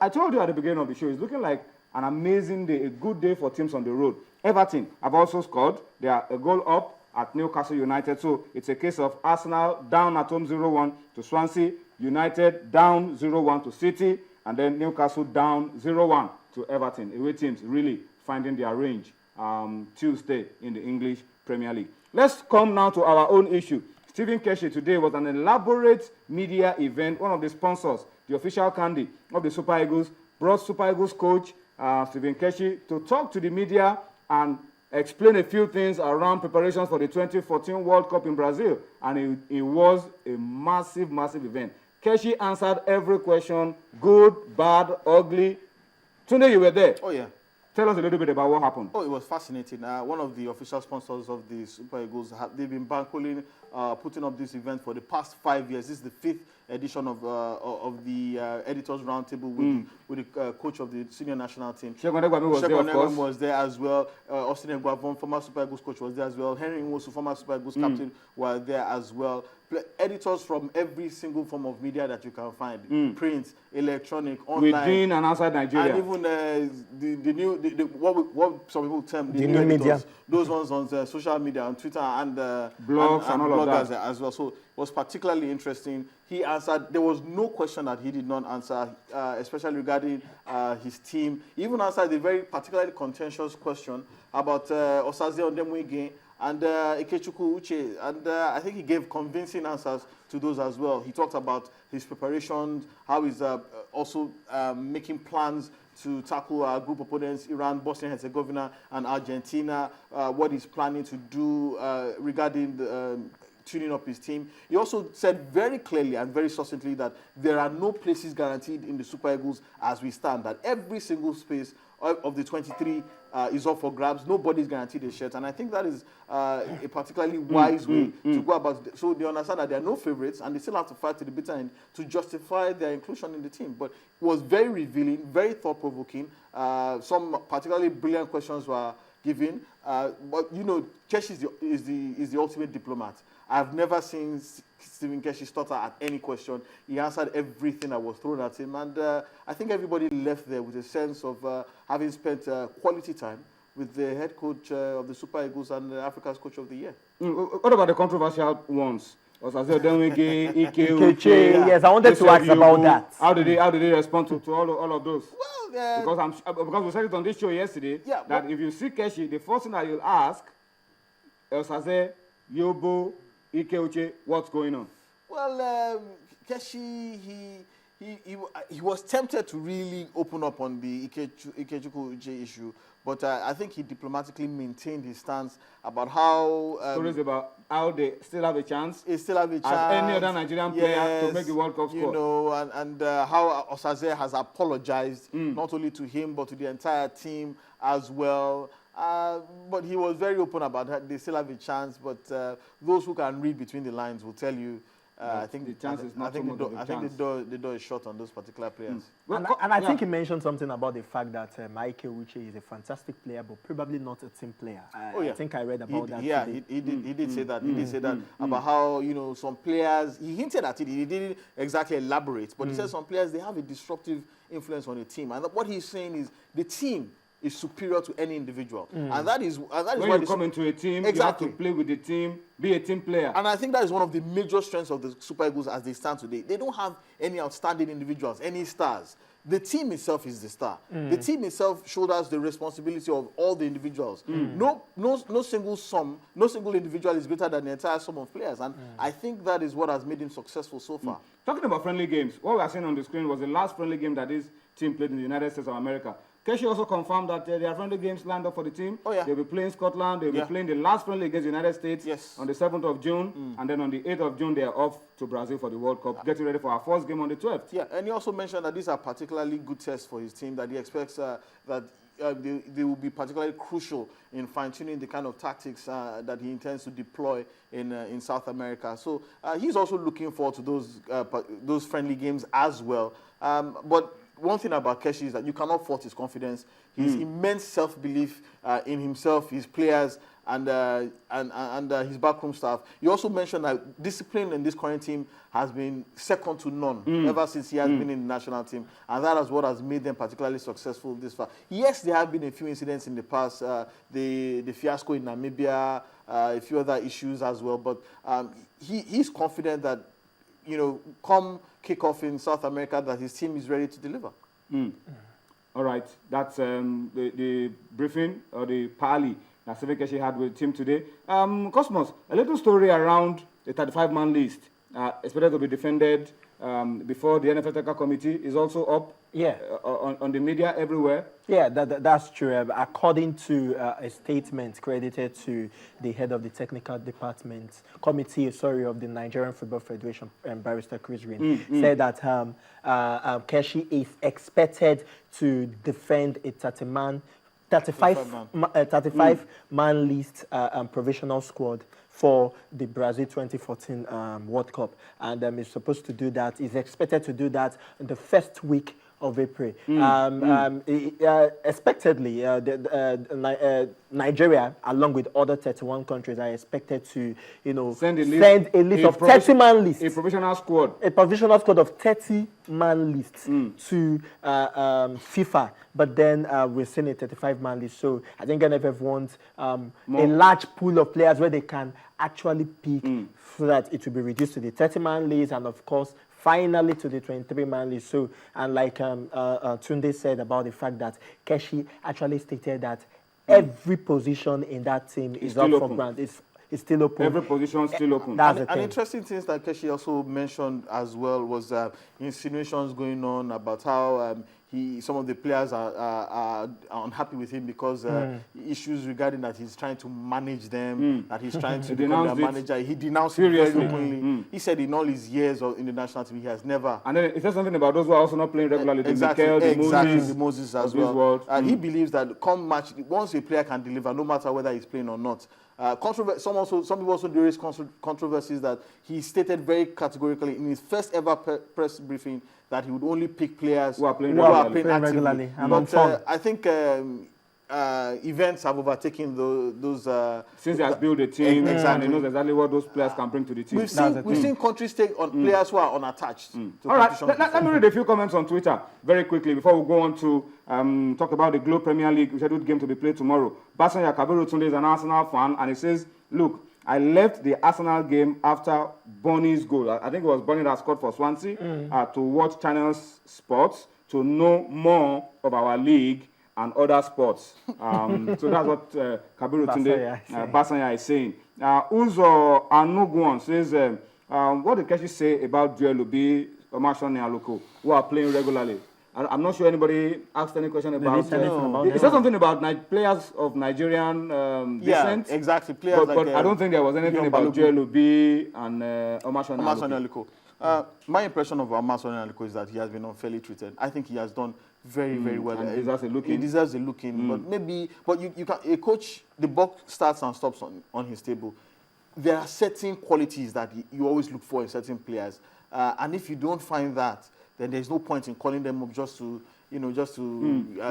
I told you at the beginning of the show, it's looking like an amazing day, a good day for teams on the road. Everton have also scored. They are a goal up at Newcastle United. So it's a case of Arsenal down at home 0-1 to Swansea, United down 0-1 to City, and then Newcastle down 0-1 to Everton. Away teams really finding their range Tuesday in the English Premier League. Let's come now to our own issue. Stephen Keshi today was an elaborate media event. One of the sponsors, the official candy of the Super Eagles, brought Super Eagles coach Stephen Keshi to talk to the media and explain a few things around preparations for the 2014 World Cup in Brazil. And it was a massive, massive event. Keshi answered every question, good, bad, ugly. Tunde, you were there. Oh, yeah. Tell us a little bit about what happened. Oh, it was fascinating. One of the official sponsors of the Super Eagles, they've been bankrolling, putting up this event for the past 5 years. This is the 5th edition of the Editors Roundtable with the coach of the senior national team. Shegun Egwami was there as well. Austin Egwavon, former Super Eagles coach, was there as well. Henry Nwosu, former Super Eagles captain, were there as well. Editors from every single form of media that you can find, print, electronic, online, within and outside Nigeria, and even what some people term the new media, editors, those ones on social media, on Twitter and blogs and all of that as well. So it was particularly interesting. He answered. There was no question that he did not answer, especially regarding his team. He even answered the very particularly contentious question about Osaze Ondemwege and Ikechukwu Uche, and I think he gave convincing answers to those as well. He talked about his preparations, how he's also making plans to tackle group opponents, Iran, Bosnia-Herzegovina, and Argentina, what he's planning to do regarding the tuning up his team. He also said very clearly and very succinctly that there are no places guaranteed in the Super Eagles as we stand, that every single space of the 23 is up for grabs. Nobody is guaranteed a shirt. And I think that is a particularly wise way to go about it. So they understand that there are no favorites and they still have to fight to the bitter end to justify their inclusion in the team. But it was very revealing, very thought-provoking. Some particularly brilliant questions were given. But, you know, Keshi is the ultimate diplomat. I've never seen Stephen Keshi stutter at any question. He answered everything that was thrown at him. And I think everybody left there with a sense of having spent quality time with the head coach of the Super Eagles and Africa's Coach of the Year. What about the controversial ones? Osaze Ondemwege, Ike, yes, I wanted to ask about that. How did they respond to all of those? Well, because we said it on this show yesterday, that if you see Keshi, the first thing that you'll ask, Osaze, Yobo, Ike Uche, what's going on? Well, Keshi, he was tempted to really open up on the Ikechukwu Uche issue, but I think he diplomatically maintained his stance about how... stories about how they still have a chance? They still have a chance. As any other Nigerian player to make the World Cup squad. You know, and how Osaze has apologized, not only to him, but to the entire team as well. But he was very open about that. They still have a chance, but those who can read between the lines will tell you, I think the chance is not so much of a chance. The door is short on those particular players. And I think he mentioned something about the fact that Ike Uche is a fantastic player, but probably not a team player. I think I read about that. Yeah, he did say that. He did say that about how, you know, some players, he hinted at it. He didn't exactly elaborate, but he said some players, they have a disruptive influence on the team. And what he's saying is the team is superior to any individual. And that is when you come into a team, you have to play with the team, be a team player. And I think that is one of the major strengths of the Super Eagles as they stand today. They don't have any outstanding individuals, any stars. The team itself is the star. The team itself shoulders the responsibility of all the individuals. No single individual is greater than the entire sum of players. And I think that is what has made him successful so far. Talking about friendly games, what we are seeing on the screen was the last friendly game that this team played in the United States of America. Keshi also confirmed that there are friendly games lined up for the team. Oh, yeah. They'll be playing Scotland. They'll be playing the last friendly against the United States on the 7th of June. And then on the 8th of June, they are off to Brazil for the World Cup, getting ready for our first game on the 12th. Yeah, and he also mentioned that these are particularly good tests for his team, that he expects that they will be particularly crucial in fine-tuning the kind of tactics that he intends to deploy in South America. So he's also looking forward to those friendly games as well. But one thing about Keshi is that you cannot fault his confidence, his immense self-belief in himself, his players, and his backroom staff. You also mentioned that discipline in this current team has been second to none ever since he has been in the national team, and that is what has made them particularly successful this far. Yes, there have been a few incidents in the past, the fiasco in Namibia, a few other issues as well, but he's confident that, come kickoff in South America, that his team is ready to deliver. All right, that's the briefing or the parley that Stephen Keshi had with the team today. Cosmos, a little story around the 35-man list expected to be defended before the NFL Technical Committee is also up. Yeah, on the media everywhere. Yeah, that's true. According to a statement credited to the head of the technical department committee, of the Nigerian Football Federation, Barrister Chris Green, said that Keshi is expected to defend a 35-man list provisional squad for the Brazil 2014 World Cup, and is supposed to do that. Is expected to do that in the first week of April. Expectedly, Nigeria, along with other 31 countries, are expected to, send a list of 30-man list. A provisional squad. A provisional squad of 30-man lists to FIFA. But then we're seeing a 35-man list. So I think NFF wants a large pool of players where they can actually pick so that it will be reduced to the 30-man list, and of course, finally to the 23-man list. So, and like Tunde said about the fact that Keshi actually stated that every position in that team is up for grabs. It's still open. Every position is still open. That's an interesting thing that Keshi also mentioned as well was insinuations going on about how some of the players are unhappy with him because issues regarding that he's trying to manage them, that he's trying to become their manager. He denounced it very openly. He said in all his years in the national team, he has never. And then he said something about those who are also not playing regularly. The Moses as well. And he believes that come match, once a player can deliver, no matter whether he's playing or not. Some people also raise controversies that he stated very categorically in his first ever press briefing that he would only pick players who are playing regularly. But I think events have overtaken those. Since he has built a team, and he knows exactly what those players can bring to the team. We've seen countries take on players who are unattached. All right, let me read a few comments on Twitter very quickly before we go on to talk about the Globe Premier League scheduled game to be played tomorrow. Basanya Kabiru Tunde is an Arsenal fan, and he says, "Look, I left the Arsenal game after Bonny's goal. I think it was Bonny that scored for Swansea to watch Channel Sports to know more of our league and other sports." So that's what Kabiru Tunde Basanya is saying. Uzo Anuguan says, what did Keshi say about Joel Obi, Omarson Aluko, who are playing regularly? I'm not sure anybody asked any question about it. He said something about players of Nigerian descent. Yeah, exactly. Players but I don't think there was anything about Joel Obi and Omarson Aluko. My impression of Omarson Aluko is that he has been unfairly treated. I think he has done very, very well. And he deserves a look-in. He deserves a look-in. But you can, a coach, the buck starts and stops on his table. There are certain qualities that you always look for in certain players. And if you don't find that, then there's no point in calling them up just to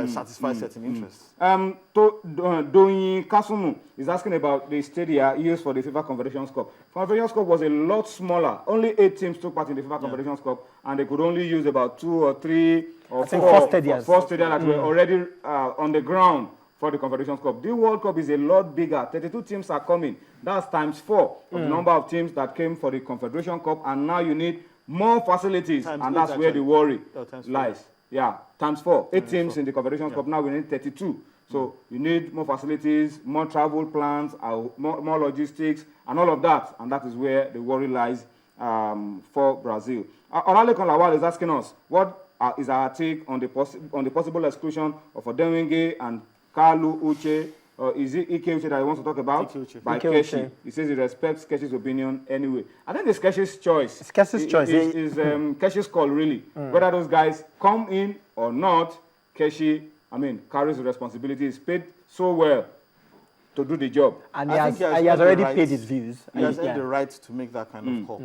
satisfy certain interests. Doyin Kasumu is asking about the stadia used for the FIFA Confederations Cup. Confederations Cup was a lot smaller. Only 8 teams took part in the FIFA Confederations Cup, and they could only use about 2 or 3 or 4 stadiums that were already on the ground for the Confederations Cup. The World Cup is a lot bigger. 32 teams are coming. That's times 4 of the number of teams that came for the Confederation Cup, and now you need more facilities, and that's where the worry lies. Yeah, times 4. 8 teams in the Confederation Cup, now we need 32. So you need more facilities, more travel plans, more logistics, and all of that. And that is where the worry lies for Brazil. Olalekan Lawal is asking us, what is our take on the possible exclusion of Odemwingie and Kalu Uche? Is it Ike Uche that he wants to talk about? By Keshi. He says he respects Keshi's opinion anyway. I think it's Keshi's choice. It's Keshi's choice. It's Keshi's call, really. Whether those guys come in or not, Keshi, carries the responsibility. He's paid so well to do the job. And I he think has he has already earned the paid right- his views. He has Yeah. earned the right to make that kind of call.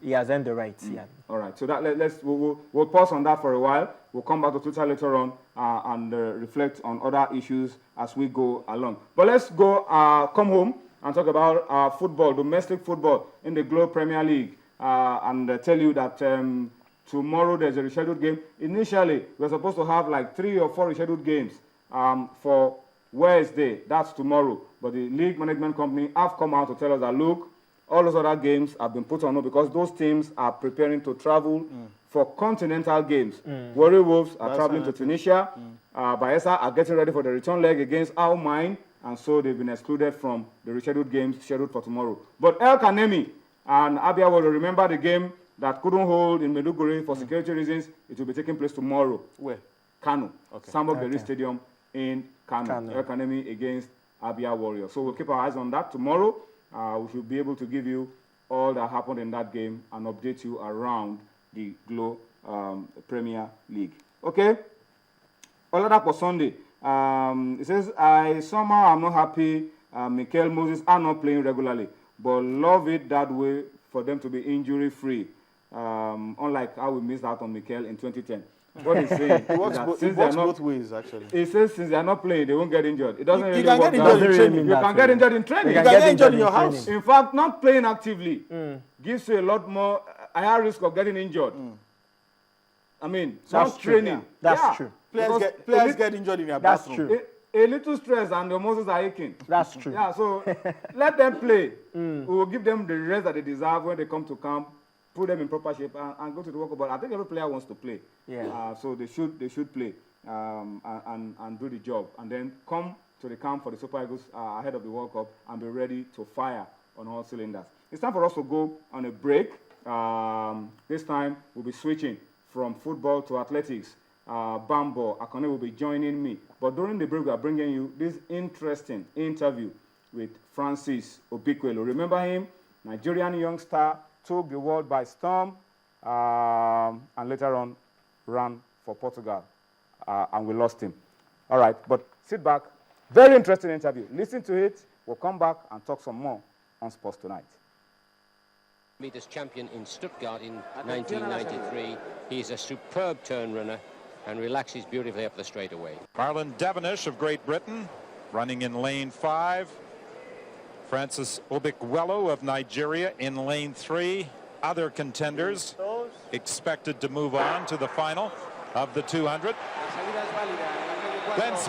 He has earned the right, yeah. All right, so that we'll pause on that for a while. We'll come back to Twitter later on and reflect on other issues as we go along. But let's go come home and talk about football, domestic football in the Globe Premier League, and tell you that tomorrow there's a rescheduled game. Initially, we're supposed to have like 3 or 4 rescheduled games for Wednesday. That's tomorrow. But the league management company have come out to tell us that, look, all those other games have been put on hold because those teams are preparing to travel for continental games. Warri Wolves are traveling to Tunisia. Bayelsa are getting ready for the return leg against Al Mine, and so they've been excluded from the rescheduled games scheduled for tomorrow. But El Kanemi and Abia will remember the game that couldn't hold in Maiduguri for security reasons. It will be taking place tomorrow. Where? Kano, Okay. Sambo Gari Stadium in Kano. El Kanemi against Abia Warriors. So we'll keep our eyes on that tomorrow. We should be able to give you all that happened in that game and update you around the Glow Premier League. Okay? Oladapo Sunday. It says, I somehow am not happy Mikel Moses are not playing regularly, but love it that way for them to be injury-free, unlike how we missed out on Mikel in 2010. What he's saying It works, is that it since they are works not, both ways, actually. he says since they are not playing, they won't get injured. It doesn't You really can work get that injured way. in training. You can get injured in training. You can get injured in your house. In fact, not playing actively gives you a lot more higher risk of getting injured. I mean, That's not true. training. Yeah. That's Yeah. true. Because Players get injured in their That's bathroom. true. a little stress and the muscles are aching. That's true. Yeah, so let them play. We will give them the rest that they deserve when they come to camp, put them in proper shape, and go to the workout. But I think every player wants to play. Yeah. So they should play and do the job, and then come to the camp for the Super Eagles ahead of the World Cup and be ready to fire on all cylinders. It's time for us to go on a break. This time we'll be switching from football to athletics. Bambo Akane will be joining me. But during the break, we are bringing you this interesting interview with Francis Obikwelu. Remember him? Nigerian youngster, took the world by storm, and later on ran for Portugal, and we lost him. All right, but sit back. Very interesting interview. Listen to it. We'll come back and talk some more on Sports Tonight. Meters champion in Stuttgart in 1993. He's a superb turn runner and relaxes beautifully up the straightaway. Marlon Devonish of Great Britain running in lane 5. Francis Obikwelu of Nigeria in lane 3. Other contenders expected to move on to the final of the 200. Glenn Smith.